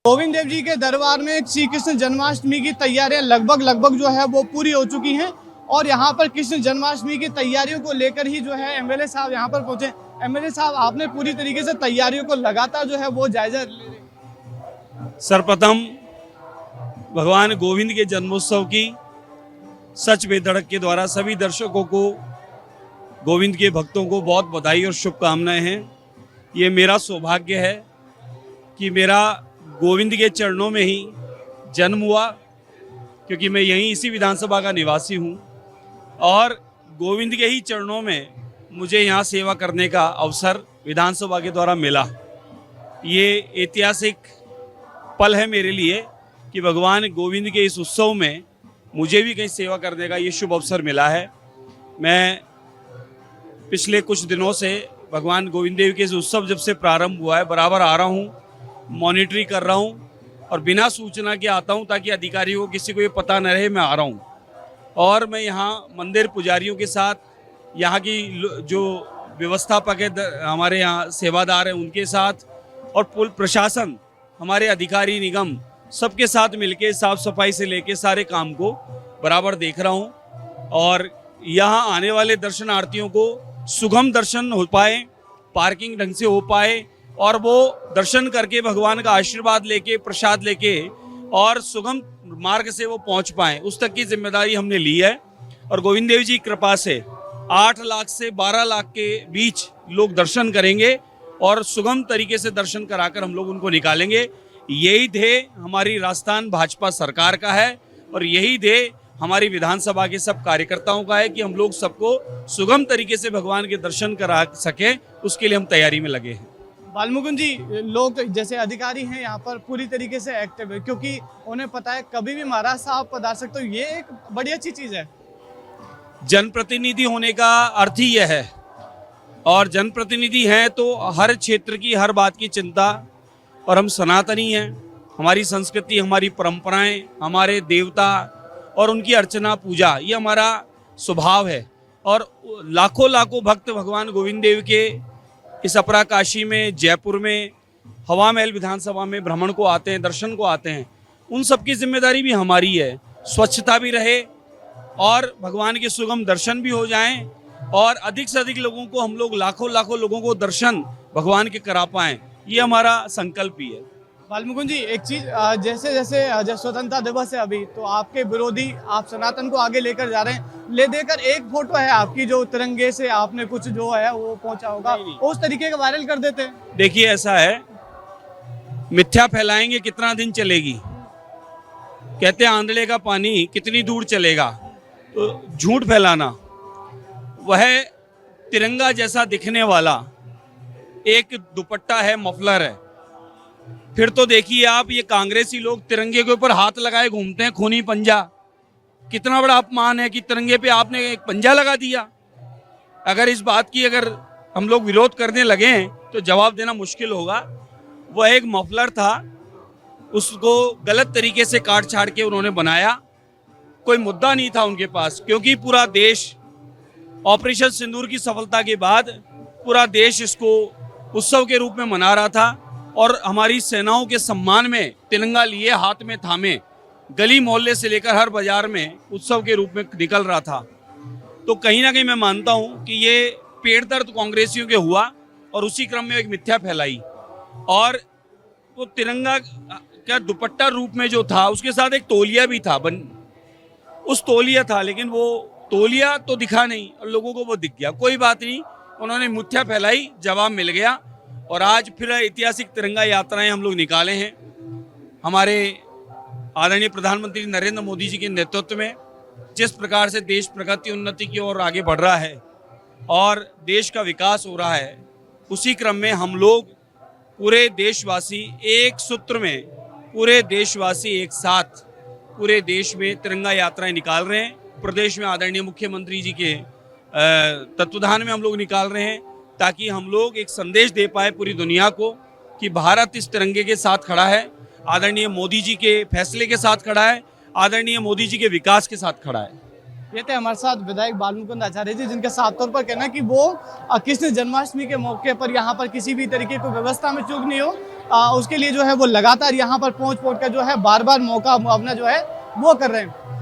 गोविंद देव जी के दरबार में श्री कृष्ण जन्माष्टमी की तैयारियां लगभग जो है वो पूरी हो चुकी हैं और यहाँ पर कृष्ण जन्माष्टमी की तैयारियों को लेकर ही जो है एमएलए साहब यहाँ पर पहुंचे। एमएलए साहब, आपने पूरी तरीके से तैयारियों को लगातार जो है वो जायजा ले रहे हैं। सर्वप्रथम भगवान गोविंद के जन्मोत्सव की सच बेधड़क के द्वारा सभी दर्शकों को, गोविंद के भक्तों को बहुत बधाई और शुभकामनाएं हैं। ये मेरा सौभाग्य है कि मेरा गोविंद के चरणों में ही जन्म हुआ, क्योंकि मैं यहीं इसी विधानसभा का निवासी हूँ और गोविंद के ही चरणों में मुझे यहाँ सेवा करने का अवसर विधानसभा के द्वारा मिला। ये ऐतिहासिक पल है मेरे लिए कि भगवान गोविंद के इस उत्सव में मुझे भी कहीं सेवा करने का ये शुभ अवसर मिला है। मैं पिछले कुछ दिनों से भगवान गोविंद देव के इस उत्सव जब से प्रारंभ हुआ है बराबर आ रहा हूँ, मॉनिटरिंग कर रहा हूँ और बिना सूचना के आता हूँ ताकि अधिकारियों को किसी को ये पता न रहे मैं आ रहा हूँ। और मैं यहाँ मंदिर पुजारियों के साथ, यहाँ की जो व्यवस्थापक है, हमारे यहाँ सेवादार हैं, उनके साथ और पुल प्रशासन, हमारे अधिकारी निगम, सबके साथ मिलके साफ सफाई से लेके सारे काम को बराबर देख रहा हूँ और यहाँ आने वाले दर्शनार्थियों को सुगम दर्शन हो पाए, पार्किंग ढंग से हो पाए और वो दर्शन करके भगवान का आशीर्वाद लेके, प्रसाद लेके और सुगम मार्ग से वो पहुंच पाएं, उस तक की जिम्मेदारी हमने ली है। और गोविंद देव जी की कृपा से 8 लाख से 12 लाख के बीच लोग दर्शन करेंगे और सुगम तरीके से दर्शन कराकर हम लोग उनको निकालेंगे। यही ध्येय हमारी राजस्थान भाजपा सरकार का है और यही ध्येय हमारी विधानसभा के सब कार्यकर्ताओं का है कि हम लोग सबको सुगम तरीके से भगवान के दर्शन करा सकें, उसके लिए हम तैयारी में लगे हैं। बालमुकुंद जी, लोग जैसे अधिकारी हैं यहाँ पर पूरी तरीके से एक्टिव है क्योंकि उन्हें पता है कभी भी महाराज साहब पधार सकते हो। ये एक बड़ी अच्छी चीज़ है। जनप्रतिनिधि होने का अर्थ ही यह है और जनप्रतिनिधि हैं तो हर क्षेत्र की हर बात की चिंता, और हम सनातनी हैं, हमारी संस्कृति, हमारी परंपराएं, हमारे देवता और उनकी अर्चना पूजा, ये हमारा स्वभाव है। और लाखों लाखों भक्त भगवान गोविंद देव के इस अपरा काशी में, जयपुर में, हवा महल विधानसभा में भ्रमण को आते हैं, दर्शन को आते हैं। उन सब की जिम्मेदारी भी हमारी है, स्वच्छता भी रहे और भगवान के सुगम दर्शन भी हो जाएं और अधिक से अधिक लोगों को, हम लोग लाखों लाखों लोगों को दर्शन भगवान के करा पाएं, ये हमारा संकल्प ही है। बालमुकुंद जी, एक चीज, जैसे जैसे स्वतंत्रता दिवस है अभी, तो आपके विरोधी आप सनातन को आगे लेकर जा रहे हैं। ले देकर एक फोटो है आपकी जो तिरंगे से आपने कुछ जो है वो पहुंचा होगा, उस तरीके का वायरल कर देते हैं। देखिए, ऐसा है, मिथ्या फैलाएंगे कितना दिन चलेगी। कहते हैं आंधळे का पानी कितनी दूर चलेगा। तो झूठ फैलाना, वह तिरंगा जैसा दिखने वाला एक दुपट्टा है, मफलर है। फिर तो देखिए आप, ये कांग्रेसी लोग तिरंगे के ऊपर हाथ लगाए घूमते हैं, खूनी पंजा। कितना बड़ा अपमान है कि तिरंगे पे आपने एक पंजा लगा दिया। अगर इस बात की अगर हम लोग विरोध करने लगे हैं तो जवाब देना मुश्किल होगा। वह एक मफलर था, उसको गलत तरीके से काट छाड़ के उन्होंने बनाया। कोई मुद्दा नहीं था उनके पास, क्योंकि पूरा देश ऑपरेशन सिंदूर की सफलता के बाद पूरा देश इसको उत्सव के रूप में मना रहा था और हमारी सेनाओं के सम्मान में तिरंगा लिए हाथ में थामे गली मोहल्ले से लेकर हर बाजार में उत्सव के रूप में निकल रहा था। तो कहीं ना कहीं मैं मानता हूं कि ये पेट दर्द कांग्रेसियों के हुआ और उसी क्रम में एक मिथ्या फैलाई। और वो तिरंगा का दुपट्टा रूप में जो था, उसके साथ एक तौलिया भी था, उस तौलिया था, लेकिन वो तौलिया तो दिखा नहीं और लोगों को वो दिख गया। कोई बात नहीं, उन्होंने मिथ्या फैलाई, जवाब मिल गया। और आज फिर ऐतिहासिक तिरंगा यात्राएं हम लोग निकाले हैं। हमारे आदरणीय प्रधानमंत्री नरेंद्र मोदी जी के नेतृत्व में जिस प्रकार से देश प्रगति उन्नति की ओर आगे बढ़ रहा है और देश का विकास हो रहा है, उसी क्रम में हम लोग पूरे देशवासी एक सूत्र में, पूरे देशवासी एक साथ पूरे देश में तिरंगा यात्राएं निकाल रहे हैं। प्रदेश में आदरणीय मुख्यमंत्री जी के तत्वाधान में हम लोग निकाल रहे हैं ताकि हम लोग एक संदेश दे पाए पूरी दुनिया को कि भारत इस तिरंगे के साथ खड़ा है, आदरणीय मोदी जी के फैसले के साथ खड़ा है, आदरणीय मोदी जी के विकास के साथ खड़ा है। ये थे हमारे साथ विधायक बालमुकुंद आचार्य जी, जिनका साफ तौर पर कहना है कि वो कृष्ण जन्माष्टमी के मौके पर यहाँ पर किसी भी तरीके की व्यवस्था में चूक नहीं हो उसके लिए जो है वो लगातार यहाँ पर पहुँच कर जो है बार बार मौका अपना जो है वो कर रहे हैं।